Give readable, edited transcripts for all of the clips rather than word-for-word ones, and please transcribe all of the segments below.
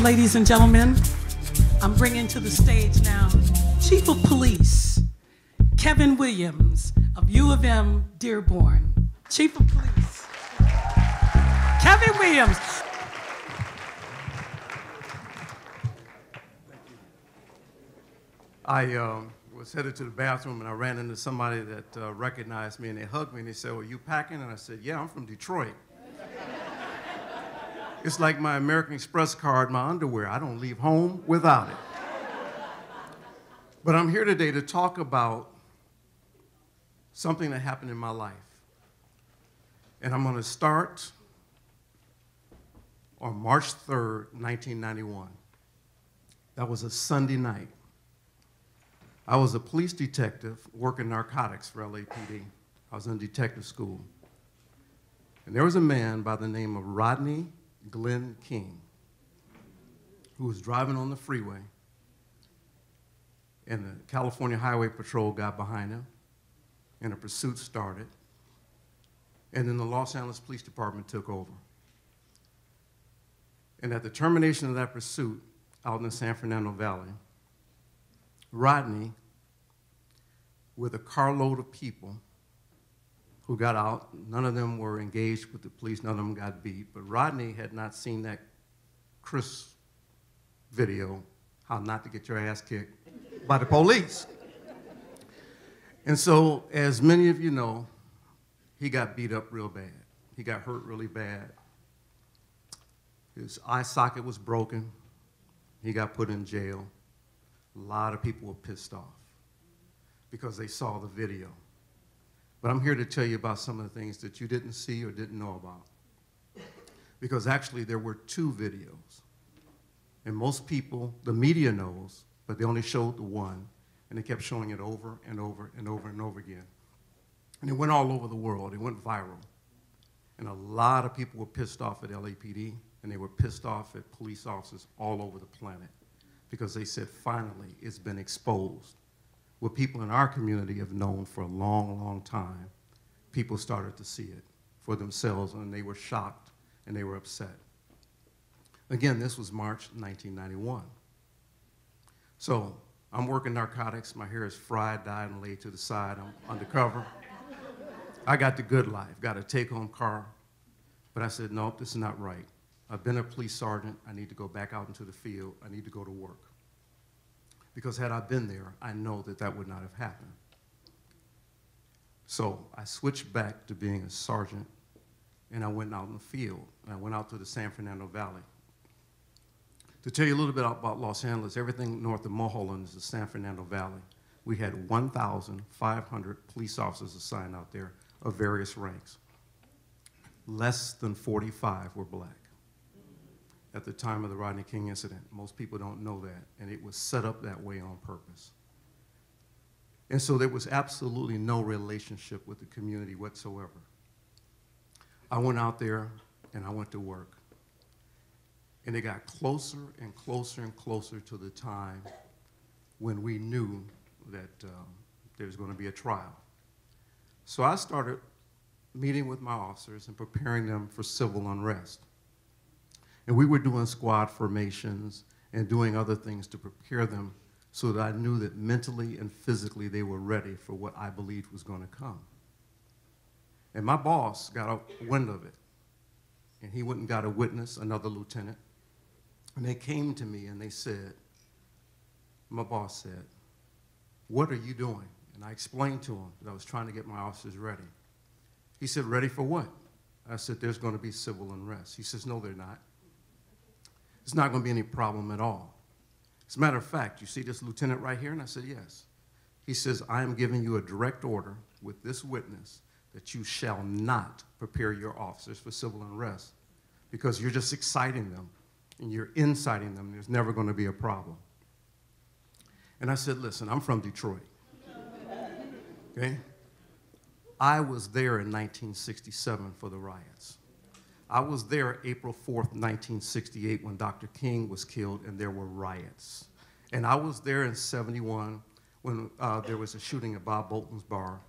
Ladies and gentlemen, I'm bringing to the stage now Chief of Police, Kevin Williams of U of M, Dearborn. Chief of Police, Kevin Williams. I was headed to the bathroom and I ran into somebody that recognized me and they hugged me and they said, "Well, you packing?" And I said, "Yeah, I'm from Detroit." It's like my American Express card, my underwear. I don't leave home without it. But I'm here today to talk about something that happened in my life. And I'm going to start on March 3rd, 1991. That was a Sunday night. I was a police detective working narcotics for LAPD. I was in detective school. And there was a man by the name of Rodney Glenn King who was driving on the freeway, and the California Highway Patrol got behind him, and a pursuit started, and then the Los Angeles Police Department took over. And at the termination of that pursuit out in the San Fernando Valley, Rodney, with a carload of people who got out, none of them were engaged with the police, none of them got beat, but Rodney had not seen that Chris video, How Not to Get Your Ass Kicked by the Police. And so, as many of you know, he got beat up real bad. He got hurt really bad. His eye socket was broken. He got put in jail. A lot of people were pissed off because they saw the video. But I'm here to tell you about some of the things that you didn't see or didn't know about. Because actually there were two videos. And most people, the media knows, but they only showed the one, and they kept showing it over and over and over and over again. And it went all over the world. It went viral. And a lot of people were pissed off at LAPD, and they were pissed off at police officers all over the planet because they said, finally, it's been exposed. What people in our community have known for a long, long time, people started to see it for themselves, and they were shocked and they were upset. Again, this was March 1991. So I'm working narcotics. My hair is fried, dyed, and laid to the side. I'm undercover. I got the good life, got a take-home car. But I said, nope, this is not right. I've been a police sergeant. I need to go back out into the field. I need to go to work. Because had I been there, I know that that would not have happened. So I switched back to being a sergeant, and I went out in the field, and I went out to the San Fernando Valley. To tell you a little bit about Los Angeles, everything north of Mulholland is the San Fernando Valley. We had 1,500 police officers assigned out there of various ranks. Less than 45 were black at the time of the Rodney King incident. Most people don't know that, and it was set up that way on purpose. And so there was absolutely no relationship with the community whatsoever. I went out there and I went to work. And it got closer and closer and closer to the time when we knew that there was going to be a trial. So I started meeting with my officers and preparing them for civil unrest. And we were doing squad formations and doing other things to prepare them so that I knew that mentally and physically they were ready for what I believed was going to come. And my boss got a wind of it. And he went and got a witness, another lieutenant. And they came to me and they said, my boss said, "What are you doing?" And I explained to him that I was trying to get my officers ready. He said, "Ready for what?" I said, "There's going to be civil unrest." He says, "No, they're not. It's not going to be any problem at all. As a matter of fact, you see this lieutenant right here?" And I said, "Yes." He says, "I am giving you a direct order with this witness that you shall not prepare your officers for civil unrest because you're just exciting them and you're inciting them. There's never going to be a problem." And I said, "Listen, I'm from Detroit, okay? I was there in 1967 for the riots. I was there April 4th, 1968 when Dr. King was killed and there were riots. And I was there in 71 when there was a shooting at Bob Bolton's bar.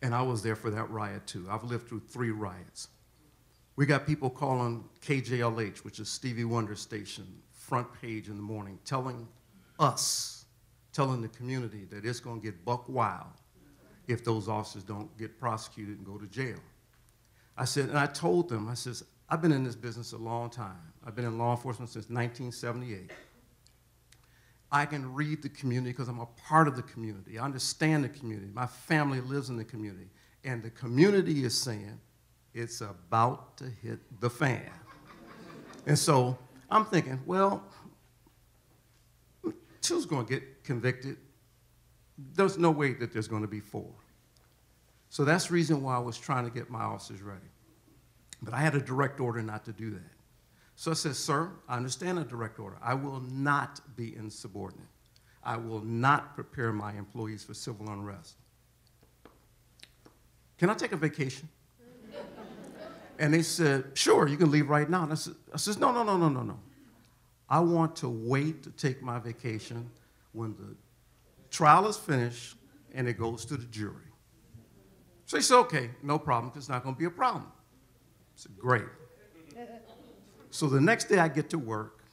And I was there for that riot too. I've lived through 3 riots. We got people calling KJLH, which is Stevie Wonder's station, front page in the morning, telling the community that it's going to get buck wild if those officers don't get prosecuted and go to jail. I said, and I told them, I says, I've been in this business a long time. I've been in law enforcement since 1978. I can read the community because I'm a part of the community. I understand the community. My family lives in the community. And the community is saying it's about to hit the fan. And so I'm thinking, well, two's going to get convicted. There's no way that there's going to be 4. So that's the reason why I was trying to get my officers ready. But I had a direct order not to do that. So I said, sir, I understand a direct order. I will not be insubordinate. I will not prepare my employees for civil unrest. Can I take a vacation? And they said, sure, you can leave right now. And I said, no. I want to wait to take my vacation when the trial is finished and it goes to the jury. So he said, okay, no problem, because it's not going to be a problem. I said, great. So the next day I get to work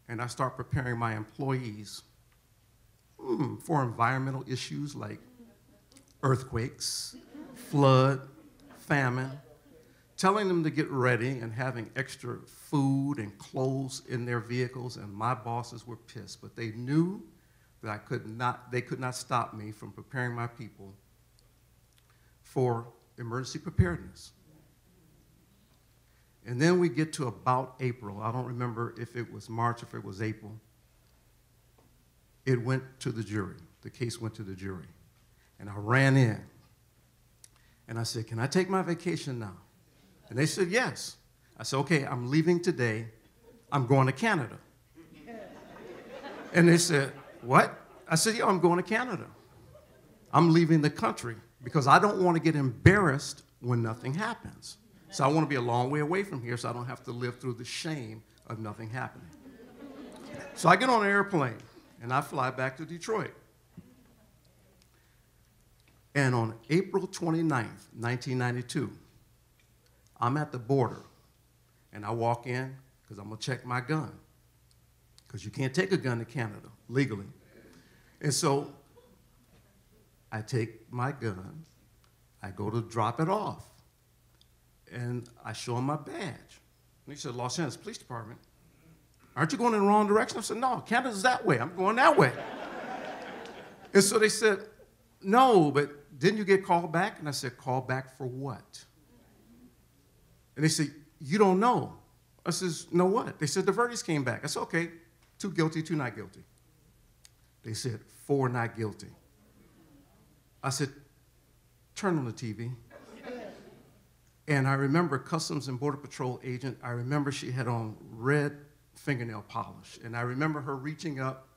and I start preparing my employees for environmental issues like earthquakes, flood, famine, telling them to get ready and having extra food and clothes in their vehicles, and my bosses were pissed, but they knew that they could not stop me from preparing my people for emergency preparedness. And then we get to about April. I don't remember if it was March, if it was April. It went to the jury. The case went to the jury. And I ran in. And I said, can I take my vacation now? And they said, yes. I said, okay, I'm leaving today. I'm going to Canada. And they said, what? I said, yeah, I'm going to Canada. I'm leaving the country because I don't want to get embarrassed when nothing happens. So I want to be a long way away from here so I don't have to live through the shame of nothing happening. So I get on an airplane and I fly back to Detroit. And on April 29th, 1992, I'm at the border and I walk in because I'm going to check my gun because you can't take a gun to Canada legally. And so I take my gun, I go to drop it off. And I show him my badge. And he said, Los Angeles Police Department, aren't you going in the wrong direction? I said, no, Canada's that way. I'm going that way. And so they said, no, but didn't you get called back? And I said, called back for what? And they said, you don't know. I says, no what? They said, the verdicts came back. I said, okay, 2 guilty, 2 not guilty. They said, 4 not guilty. I said, turn on the TV. And I remember Customs and Border Patrol agent, I remember she had on red fingernail polish. And I remember her reaching up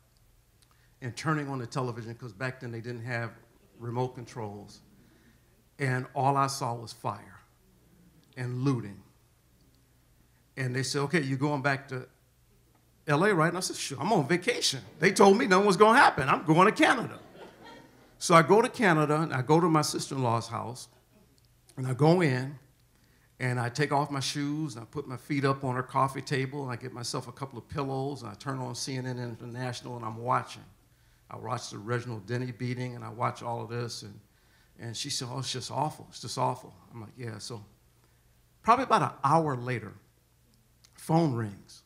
and turning on the television, because back then they didn't have remote controls. And all I saw was fire and looting. And they said, okay, you're going back to LA, right? And I said, sure, I'm on vacation. They told me nothing was going to happen. I'm going to Canada. So I go to Canada, and I go to my sister-in-law's house, and I go in, and I take off my shoes, and I put my feet up on her coffee table, and I get myself a couple of pillows, and I turn on CNN International, and I'm watching. I watch the Reginald Denny beating, and I watch all of this, and she said, oh, it's just awful. It's just awful. I'm like, yeah. So probably about an hour later, phone rings.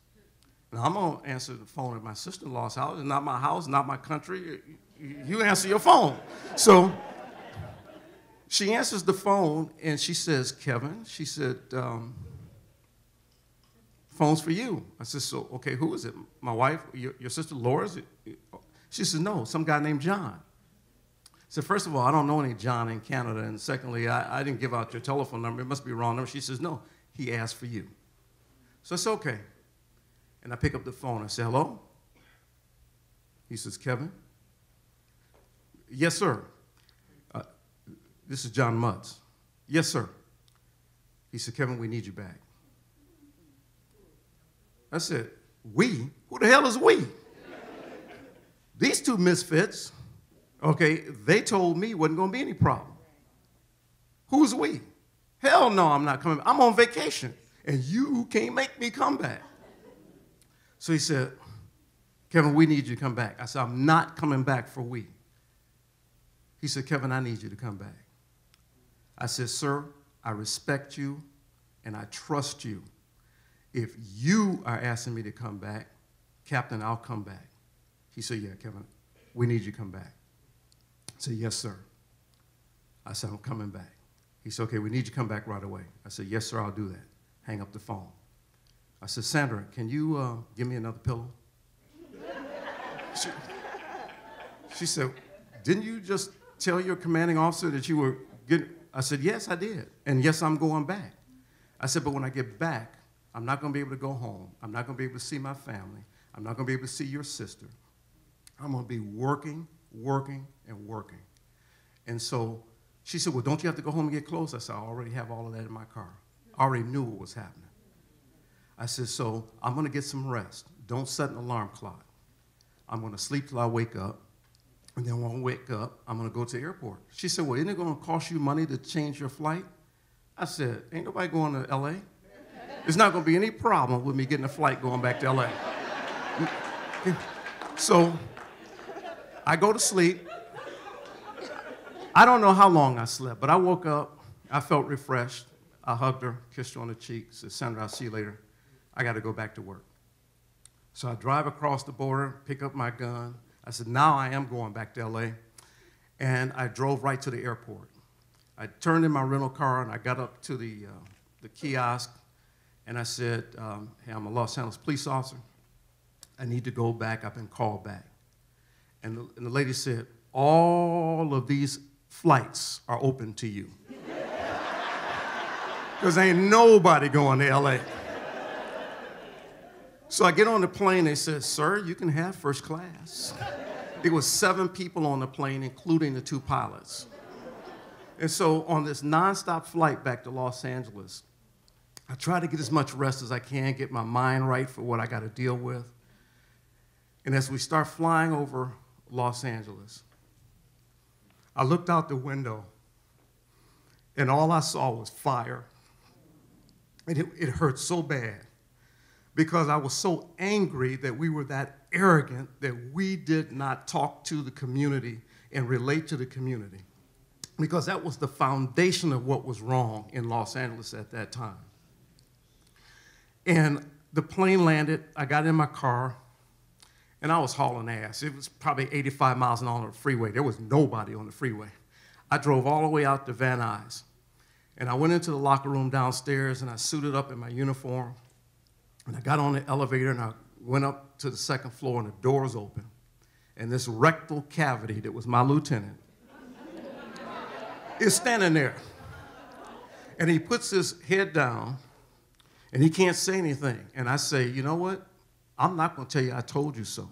Now, I'm going to answer the phone at my sister-in-law's house. It's not my house, not my country. You answer your phone. So she answers the phone, and she says, Kevin, she said, phone's for you. I said, so, okay, who is it? My wife, your sister Laura? She said, no, some guy named John. I said, first of all, I don't know any John in Canada, and secondly, I didn't give out your telephone number. It must be a wrong number. She says, no, he asked for you. So I said, okay. And I pick up the phone. I say, hello? He says, Kevin? Yes, sir. This is John Mutz. Yes, sir. He said, Kevin, we need you back. I said, we? Who the hell is we? These two misfits, okay, they told me wasn't going to be any problem. Who's we? Hell no, I'm not coming. I'm on vacation. and you can't make me come back. So he said, Kevin, we need you to come back. I said, I'm not coming back for we. He said, Kevin, I need you to come back. I said, sir, I respect you and I trust you. If you are asking me to come back, Captain, I'll come back. He said, yeah, Kevin, we need you to come back. I said, yes, sir. I said, I'm coming back. He said, okay, we need you to come back right away. I said, yes, sir, I'll do that. Hang up the phone. I said, Sandra, can you give me another pillow? She said, didn't you just tell your commanding officer that you were getting? I said, yes, I did. And yes, I'm going back. I said, but when I get back, I'm not going to be able to go home. I'm not going to be able to see my family. I'm not going to be able to see your sister. I'm going to be working, working, and working. And so she said, well, don't you have to go home and get clothes? I said, I already have all of that in my car. I already knew what was happening. I said, so I'm going to get some rest. Don't set an alarm clock. I'm going to sleep till I wake up. And then when I wake up, I'm going to go to the airport. She said, well, isn't it going to cost you money to change your flight? I said, ain't nobody going to L.A. There's not going to be any problem with me getting a flight going back to L.A. So I go to sleep. I don't know how long I slept, but I woke up. I felt refreshed. I hugged her, kissed her on the cheek, said, Sandra, I'll see you later. I got to go back to work. So I drive across the border, pick up my gun. I said, now I am going back to L.A. And I drove right to the airport. I turned in my rental car, and I got up to the kiosk, and I said, hey, I'm a Los Angeles police officer. I need to go back. I've been called back. And the lady said, all of these flights are open to you. Because ain't nobody going to L.A. So I get on the plane, they said, sir, you can have first class. There was 7 people on the plane, including the 2 pilots. And so on this nonstop flight back to Los Angeles, I try to get as much rest as I can, get my mind right for what I got to deal with. And as we start flying over Los Angeles, I looked out the window, and all I saw was fire. And it hurt so bad, because I was so angry that we were that arrogant that we did not talk to the community and relate to the community, because that was the foundation of what was wrong in Los Angeles at that time. And the plane landed, I got in my car, and I was hauling ass. It was probably 85 miles an hour on the freeway. There was nobody on the freeway. I drove all the way out to Van Nuys, and I went into the locker room downstairs, and I suited up in my uniform. And I got on the elevator, and I went up to the 2nd floor, and the doors open. And this rectal cavity that was my lieutenant is standing there. And he puts his head down, and he can't say anything. And I say, you know what? I'm not going to tell you I told you so,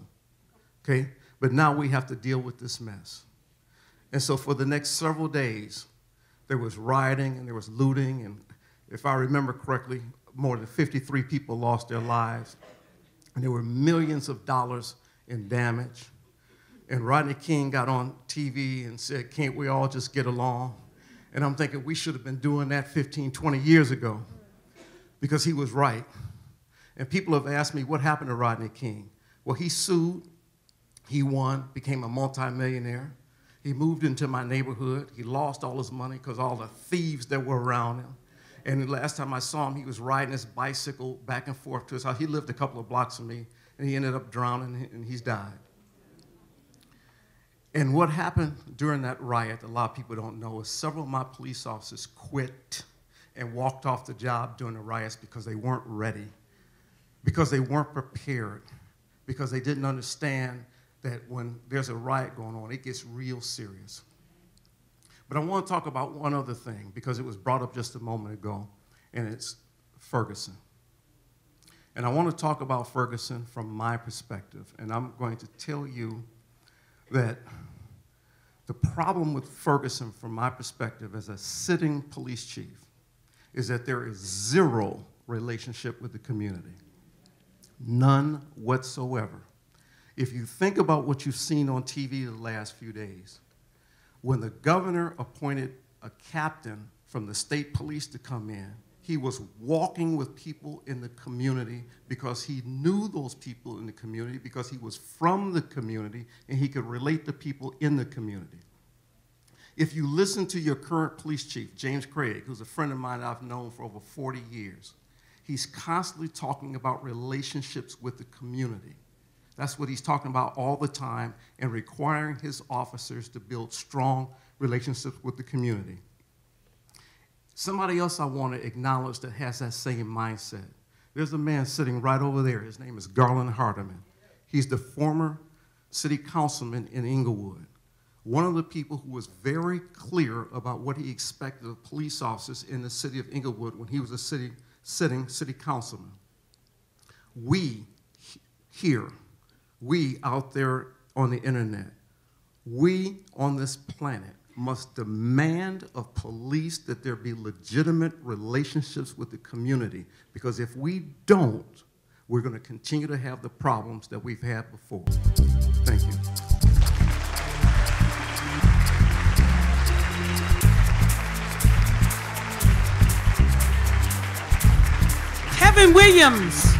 okay? But now we have to deal with this mess. And so for the next several days, there was rioting, and there was looting, and if I remember correctly, more than 53 people lost their lives, and there were millions of dollars in damage. And Rodney King got on TV and said, can't we all just get along? And I'm thinking we should have been doing that 15, 20 years ago, because he was right. And people have asked me, what happened to Rodney King? Well, he sued, he won, became a multimillionaire. He moved into my neighborhood. He lost all his money because all the thieves that were around him. And the last time I saw him, he was riding his bicycle back and forth to his house. He lived a couple of blocks from me, and he ended up drowning, and he's died. And what happened during that riot, a lot of people don't know, is several of my police officers quit and walked off the job during the riots because they weren't ready, because they weren't prepared, because they didn't understand that when there's a riot going on, it gets real serious. But I want to talk about one other thing, because it was brought up just a moment ago, and it's Ferguson. And I want to talk about Ferguson from my perspective, and I'm going to tell you that the problem with Ferguson from my perspective as a sitting police chief is that there is zero relationship with the community. None whatsoever. If you think about what you've seen on TV the last few days, when the governor appointed a captain from the state police to come in, He was walking with people in the community because he knew those people in the community, because he was from the community, and he could relate to people in the community. If you listen to your current police chief, James Craig, who's a friend of mine I've known for over 40 years, he's constantly talking about relationships with the community. That's what he's talking about all the time, and requiring his officers to build strong relationships with the community. Somebody else I want to acknowledge that has that same mindset. There's a man sitting right over there. His name is Garland Hardiman. He's the former city councilman in Inglewood. One of the people who was very clear about what he expected of police officers in the city of Inglewood when he was a sitting city councilman. We here, we out there on the internet, we on this planet must demand of police that there be legitimate relationships with the community, because if we don't, we're going to continue to have the problems that we've had before. Thank you. Kevin Williams.